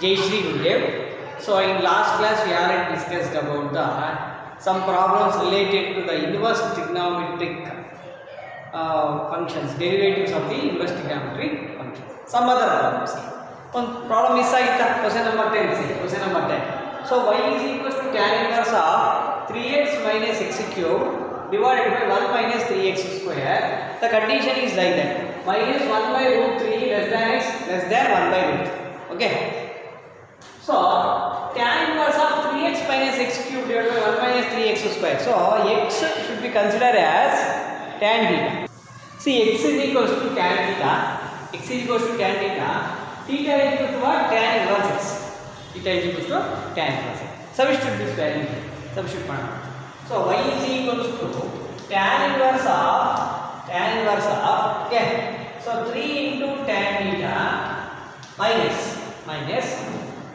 Jai Shri Gurudev. So in last class we already discussed about some problems related to the inverse trigonometric functions, derivatives of the inverse trigonometric function. Some other problems. One problem is question number 10. See, question number 10. So y is equals to tan inverse of 3x minus x cube divided by 1 minus 3x square. The condition is like that. Minus 1 by root 3 less than x less than 1 by root 3. Okay. So tan inverse of 3x minus x cube divided by 1 minus 3x square. So x should be considered as tan theta. See, x is equals to tan theta. X is equals to tan theta. Theta is equal to what? Tan inverse x. Theta is equals to tan inverse x. Substitute this value. Substitute panna. So y is equals to tan inverse of okay. So 3 into tan theta minus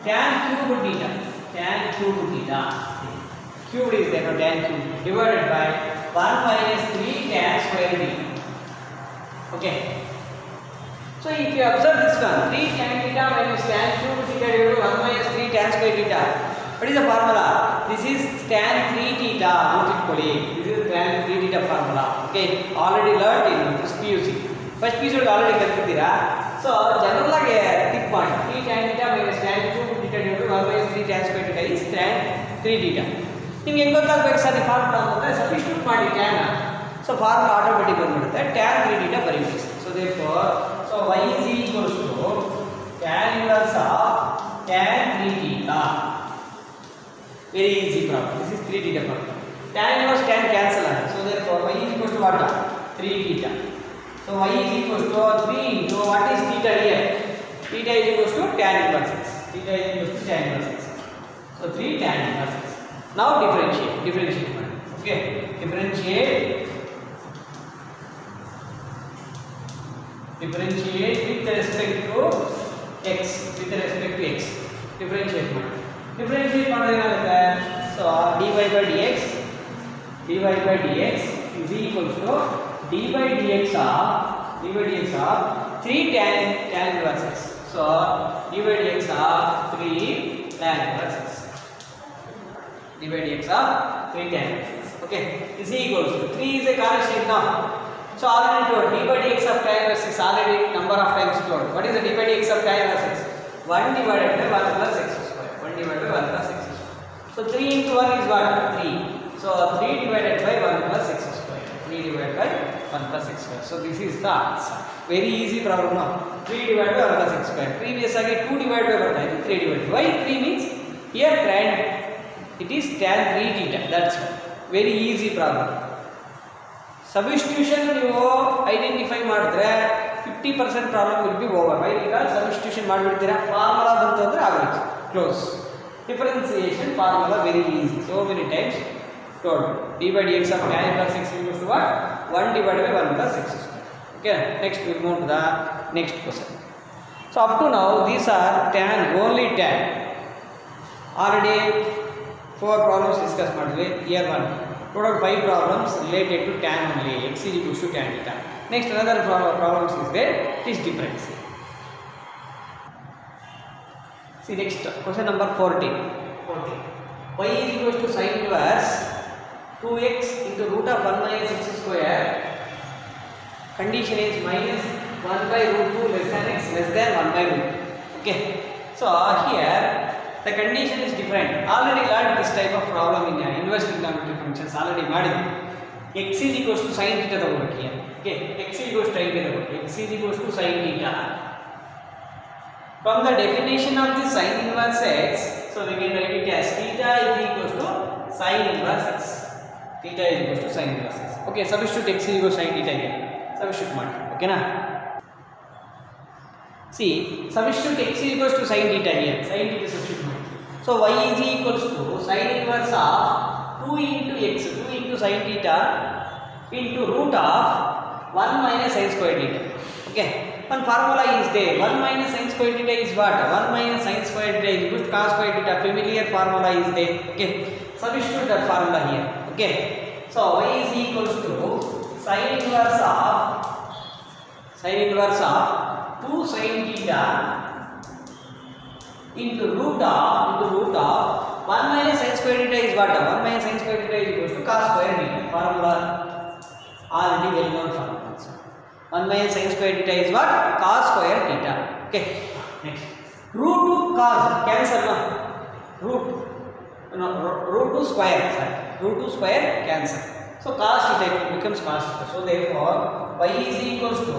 tan cube theta. Tan cube theta. Cube is there, no, tan cube divided by 1 minus 3 tan square theta. Okay. So if you observe this one, 3 tan theta minus tan cube theta divided by 1 minus 3 tan square theta. What is the formula? This is tan 3 theta. Note it fully. This is tan 3 theta formula. Okay. Already learned in first PUC. First PUC already kalpidira. So general thick point 3 tan theta minus tan cube theta divided by 1 minus 3 tan square theta is tan 3 theta. ನಿಮಗೆ ಹೆಂಗೆ ಗೊತ್ತಾಗಬೇಕು sir ಈ formula ಅಂದರೆ substitute ಮಾಡಿ tan. So formula automatic ಬಂದ್ಬಿಡುತ್ತೆ tan 3 theta ಬರೀಬೇಕು. So therefore y is equals to tan inverse of tan 3 theta. Very easy problem. This is 3 theta problem. Tan inverse tan cancel out. So therefore y is equals to what? 3 theta. So y is equals to 3 into what is theta here? Theta is equals to tan inverse x. Theta is equals to tan inverse x. So 3 tan inverse x. Now differentiate. Okay. Differentiate with respect to x. Differentiate ಮಾಡೋದೇನಾಗುತ್ತೆ? So dy by dx is equals to dy by dx of 3 tan inverse x. So dy by dx of 3 tan inverse x. dy by dx of 3 tan inverse x. Okay, is equals to 3 is a constant now. So already told d by dx of tan inverse x already number of times told. What is the d by dx of tan inverse x? 1 divided by 1 plus x square. 1 divided by 1 plus x square. So 3 into 1 is what? 3. So 3 divided by 1 plus x square. 3 divided by 1 plus x square. So this is the answer. Very easy problem now. 3 divided by 1 plus x square. Previous again 2 divided by 1. 3 divided. Why 3 means here tan it is tan 3 theta. That's very easy problem. Substitution ನೀವು identify ಮಾಡಿದ್ರೆ 50% problem will be over. Why ಈಗ substitution ಮಾಡಿಬಿಡ್ತೀರಾ, formula ಬಂತು ಅಂದರೆ ಆಗೋಯ್ತು, close. Differentiation formula very easy. So many times told d by d x of tan plus x equals to what? 1 divided by 1 plus x square. Okay, next we move to the next question. So up to now these are tan, only tan. Already 4 problems discuss ಮಾಡಿದ್ವಿ. Year 1 total 5 problems related to tan only. X is equals to tan theta. Next another problems is there. It is difference. See next question number 14. Y is equals to sin inverse 2x into root of 1 minus x square. Condition is minus 1 by root 2 less than x less than 1 by root. Okay. So here the condition is different. Already learned this type of problem in inverse trigonometric functions. Already ಮಾಡಿದ್ವಿ. X is equals to sin theta ತಗೋಬೇಕು here. Okay, x is equals to sin theta ತಗೋಬೇಕು. X is equals to sin theta. From the definition of the sin inverse x, so we can write it as theta is equals to sin inverse x. Theta is equals to sin inverse x. Okay, substitute x is equals to sin theta here. Substitute ಮಾಡಿ. Okay na? See, substitute x is equals to sin theta here. Sin theta substitute ಮಾಡಿ. So y is equals to sin inverse of 2 into x, 2 into sin theta into root of 1 minus sin square theta. Okay, one formula is there. 1 minus sin square theta is what? 1 minus sin square theta is equals to cos square theta. Familiar formula is there. Okay, substitute that formula here. Okay, so y is equals to sin inverse of 2 sin theta into root of 1 minus sin square theta is what? 1 minus sin square theta is equals to cos square theta. Formula already well known formula. 1 minus sin square theta is what? Cos square theta. Okay. Next. Root 2 cos cancel no. Root 2 square. Sorry. Root 2 square cancel. So cos theta becomes cos theta. So therefore y is equals to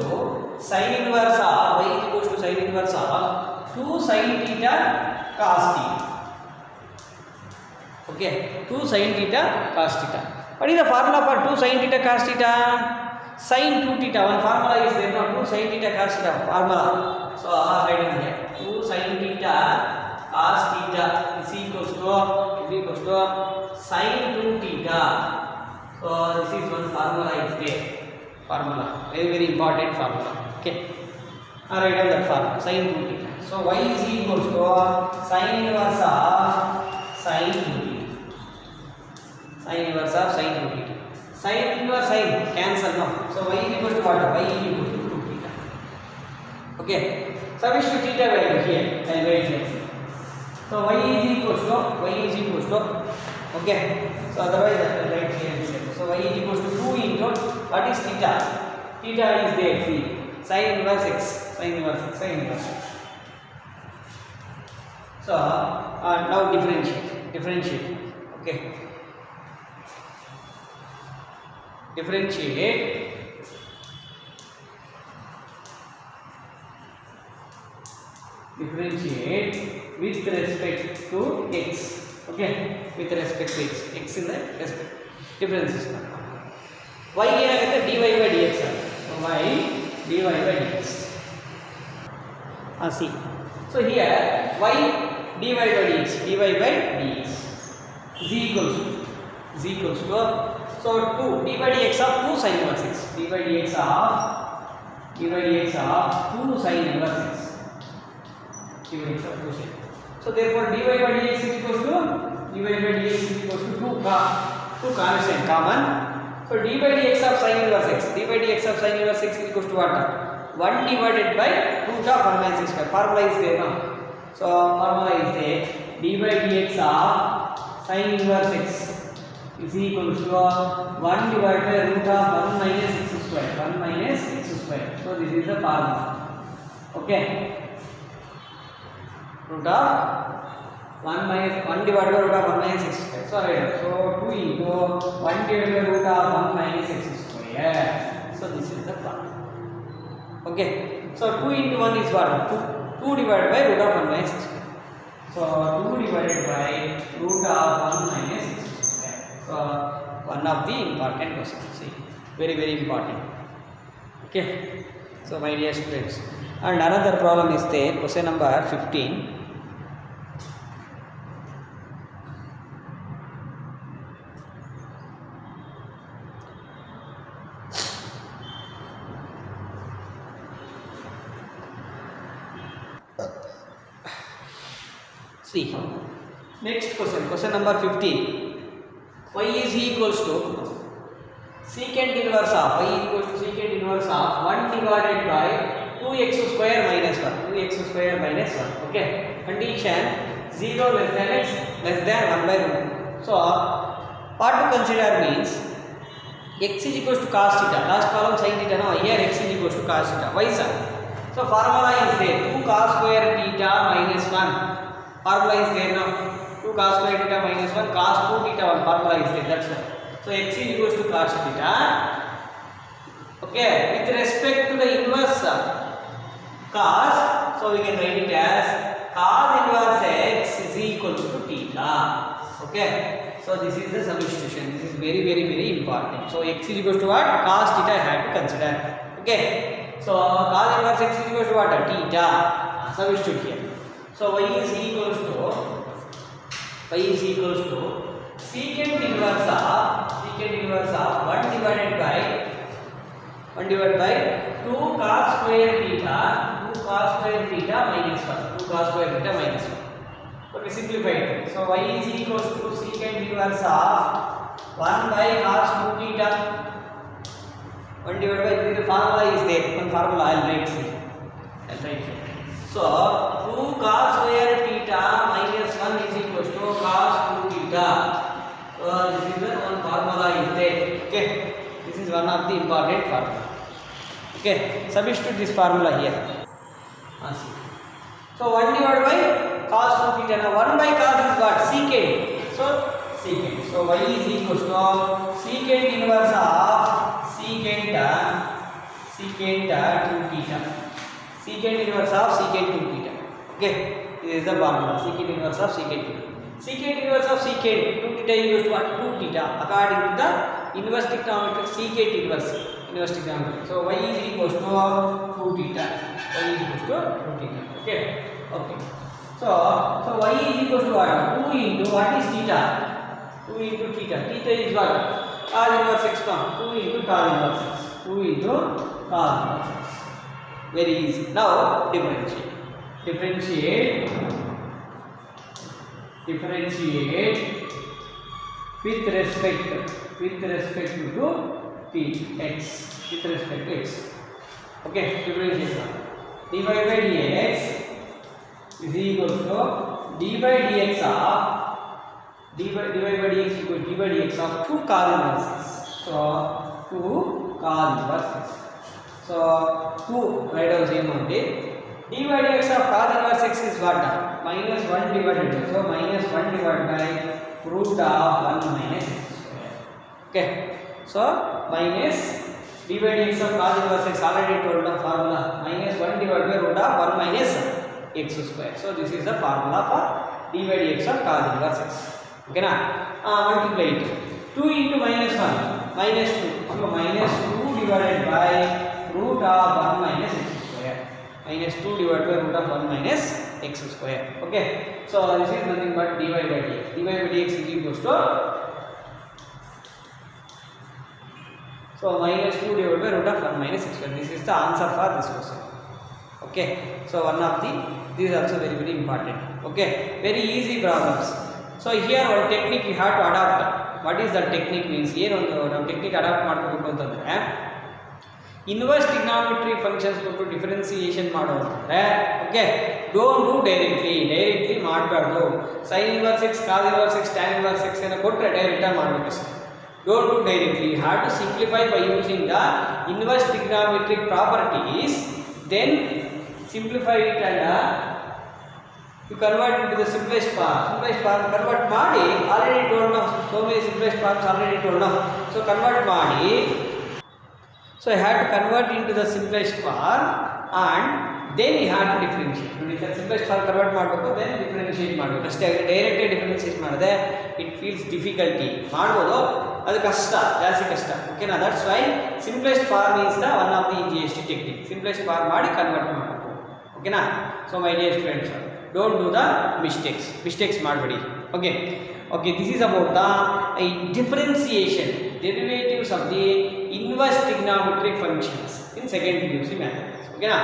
sin inverse of 2 sin theta cos theta. Okay, 2 sin theta cos theta. What is the formula for 2 sin theta cos theta? Sin 2 theta. One formula is there now. 2 sin theta cos theta formula. So write it here. 2 sin theta cos theta is equals to sin 2 theta. So this is one formula is there. Formula, very important formula. Okay, write down that formula. Sin 2 theta. So y is equals to sin inverse of sin 2 theta. Sin inverse of sin 2 theta. Sin inverse sin cancel now. So y is equals to what? Y is equals to 2 theta. Okay. Substitute theta value here. I will write here. So y is equals to okay. So otherwise I will write here. So y is equals to 2 into what is theta? Theta is there. See. Sin inverse x. Sin inverse x. So now differentiate. Okay. Differentiate with respect to x. Okay, with respect to x in the respect differences. Y ಏನಾಗುತ್ತೆ dy by dx. So y dy by dx. See. So here y dy by dx is equals to so 2 d by dx of 2 sin inverse x. d by dx of 2 sin inverse x. So therefore dy by dx is equals to 2 constant common. So d by dx of sin inverse x is equals to what? 1 divided by root of 1 minus x square. Formula is there now. So formula is there. d by dx of sin inverse x is equals to 1 divided by root of 1 minus x square. So this is the formula. Okay. Root of 1 divided by root of 1 minus x square. So 2 into 1 divided by root of 1 minus x square. So this is the formula. Okay. So 2 into 1 is what? 2 divided by root of 1 minus x square. So 2 divided by root of 1 minus x square. So one of the important questions. See, very important. Okay. So my dear students, and another problem is there. Question number 15. See, next question number 15. Y is equals to secant inverse of 1 divided by 2x square minus 1. Okay, condition 0 less than x less than 1 by root. So what to consider means x is equals to cos theta. Last column sin theta. Now here x is equals to cos theta. Why sir? So formula is there. 2 cos square theta minus 1. Formula is there now. 2 cos square theta minus 1 cos 2 theta 1 formula is there. That's why. So x is equals to cos theta. Okay, with respect to the inverse cos, so we can write it as cos inverse x is equal to theta. Okay, so this is the substitution. This is very important. So x is equals to what? Cos theta I have to consider. Okay, so cos inverse x is equals to what? Theta. Substitute here. So y is equals to secant inverse of 1 divided by 2 cos square theta minus 1. Okay, simplify it. So y is equals to secant inverse of 1 by cos 2 theta. 1 divided by the formula is there. One formula I will write here. So 2 cos square theta the important formula. Okay, substitute this formula here. So 1 divided by cos 2 theta. Now 1 by cos is what? Secant. So secant. So y is equals to secant inverse of secant 2 theta. Secant inverse of secant 2 theta. Okay, this is the formula. Secant inverse of secant 2. Secant inverse of secant 2 theta is equals to what? 2 theta according to the inverse trigonometric secant inverse trigonometry. So y is equals to 2 theta. Y is equals to 2 theta. Okay. So y is equals to what? 2 into what is theta? 2 into theta. Theta is what? Cos inverse x. 2 into cos inverse x. 2 into cos inverse x. Very easy. Now differentiate with respect to t x. With respect to x. Okay, differentiation. dy by dx is equal to d by dx of dy by dx equal to d by dx of 2 cos inverse x. So 2 cos inverse x. So 2 write down same only. d by dx of cos inverse x is what? Minus 1 divided by, so minus 1 divided by root of 1 minus x square. Okay, so minus d by dx of cos inverse x, already told the formula, minus 1 divided by root of 1 minus x square. So this is the formula for d by dx of cos inverse x. Okay na? Multiply it. 2 into minus 1 minus 2. So minus 2 divided by root of 1 minus x square. Minus 2 divided by root of 1 minus x square. Okay, so this is nothing but dy by dx. Dy by dx is equals to, so minus 2 divided by root of 1 minus x square. This is the answer for this question. Okay, so one of the, this is also very important. Okay, very easy problems. So here one technique you have to adopt. What is the technique means? Here one technique adopt ಮಾಡ್ಕೋಬೇಕು ಅಂತಂದ್ರೆ inverse trigonometry functions ಕೊಟ್ಟು differentiation ಮಾಡೋದಂದ್ರೆ, okay, don't do directly ಮಾಡಬಾರ್ದು. sin inverse x, cos inverse x, tan inverse x ಅನ್ನು ಕೊಟ್ಟರೆ direct ಆಗಿ ಮಾಡಬೇಕು sir. Don't do directly. You have to simplify by using the inverse trigonometric properties. Then simplify it and you convert into the simplest form. Simplest form convert ಮಾಡಿ, already told now. So many simplest forms already told now. So convert ಮಾಡಿ. So you have to convert into the simplest form and then you have to differentiate. If the simplest form convert ಮಾಡಬೇಕು, then differentiate ಮಾಡಬೇಕು. ಅಷ್ಟೇ, direct differentiate ಮಾಡಿದ್ರೆ it feels difficulty. ಮಾಡ್ಬೋದು, ಅದು ಕಷ್ಟ, ಜಾಸ್ತಿ ಕಷ್ಟ. ಓಕೆನಾ? That's why simplest form is the one of the GST technique. Simplest form ಮಾಡಿ ಕನ್ವರ್ಟ್ ಮಾಡಬೇಕು. ಓಕೆನಾ? So my dear students, don't do the mistakes ಮಾಡಬೇಡಿ. Okay, this is about the differentiation, derivatives of the inverse trigonometric functions in second PUC mathematics. Okay na?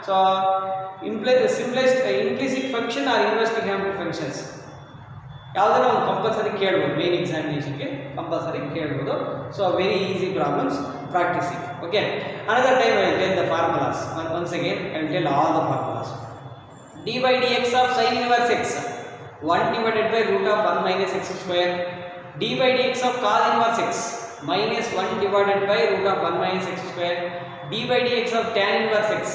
So the simplest implicit function or inverse trigonometric functions ಯಾವುದನ್ನ ಒಂದು compulsory ಕೇಳಬಹುದು, main ಎಕ್ಸಾಮಿನೇಷನ್ಗೆ compulsory ಕೇಳಬಹುದು. So very easy problems, practice it. Okay, another time I will tell the formulas. Once again I will tell all the formulas. dy by dx of sin inverse x 1 divided by root of 1 minus x square. dy by dx of cos inverse x minus 1 divided by root of 1 minus x square. dy by dx of tan inverse x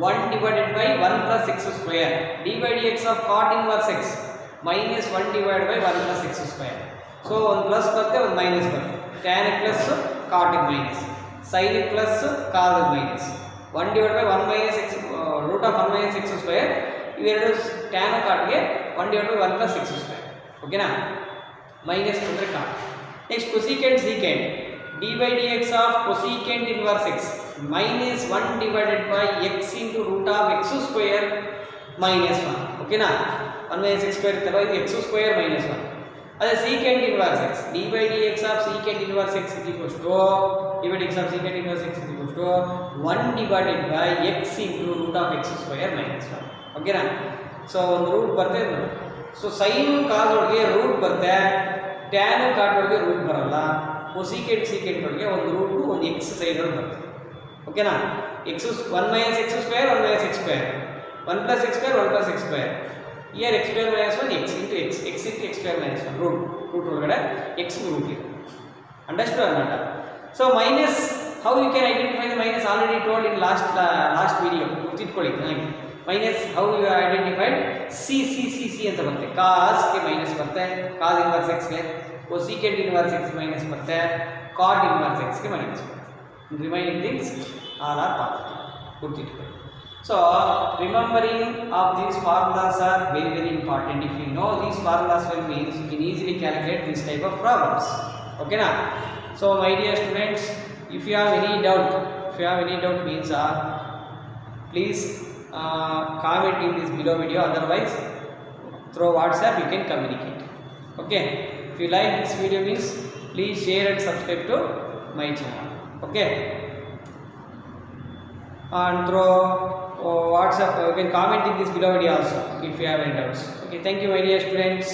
1 divided by 1 plus x square. dy by dx of cot inverse x minus 1 divided by 1 plus x square. So one plus ಬರುತ್ತೆ, ಒಂದು minus ಬರುತ್ತೆ. tan plus cot minus, sin plus cos minus, 1 divided by 1 minus x root of 1 minus x square. ಇವೆರಡು tan cot ಗೆ 1 divided by 1 plus x square. ಓಕೆನಾ? Minus ಅಂದರೆ cot. Next cosecant secant. dy by dx of cosecant inverse x minus 1 divided by x into root of x square minus 1. ಓಕೆನಾ? 1 minus x square ಇತ್ತಲ್ಲ, ಇದು x square minus 1. ಅದೇ secant inverse x, dy by dx of secant inverse x is equals to dy by dx of secant inverse x is equals to 1 divided by x into root of x square minus 1. ಓಕೆನಾ? So ಒಂದು root ಬರ್ತದೆ. So sine ಕಾಸ್ ಒಳಗೆ root ಬರುತ್ತೆ, tan ಕಾಟ್ ಒಳಗೆ root ಬರಲ್ಲ. Cosecant secant ಒಳಗೆ ಒಂದು route ಒಂದು ಎಕ್ಸ್ ಸೈಡ್ ಒಳಗೆ ಬರ್ತದೆ. ಓಕೆನಾ? X 1 minus x square 1 minus x square 1 plus x square 1 plus x square. Here x square minus 1 x into x into x square minus 1 root ಒಳಗಡೆ x root ಇದೆ. Understand ಅಲ್ಲ? So minus how you can identify the minus already told in last video. Guttitkolli minus how you identified c ಅಂತ ಬರುತ್ತೆ cos ಗೆ minus ಬರುತ್ತೆ cos inverse x ಗೆ cosecant inverse x minus ಬರುತ್ತೆ cot inverse x ಗೆ minus ಬರುತ್ತೆ remaining things all are positive. ಗುರ್ತಿಟ್ಕೊಳ್ಳಿ. So remembering of these formulas are very very important. If you know these formulas well means you can easily calculate this type of problems. Okay na? So my dear students, if you have any doubt means please comment in this below video, otherwise through WhatsApp you can communicate. Okay, if you like this video means please share and subscribe to my channel. Okay, and through WhatsApp you can comment in this below video also if you have any doubts. Okay, thank you my dear students.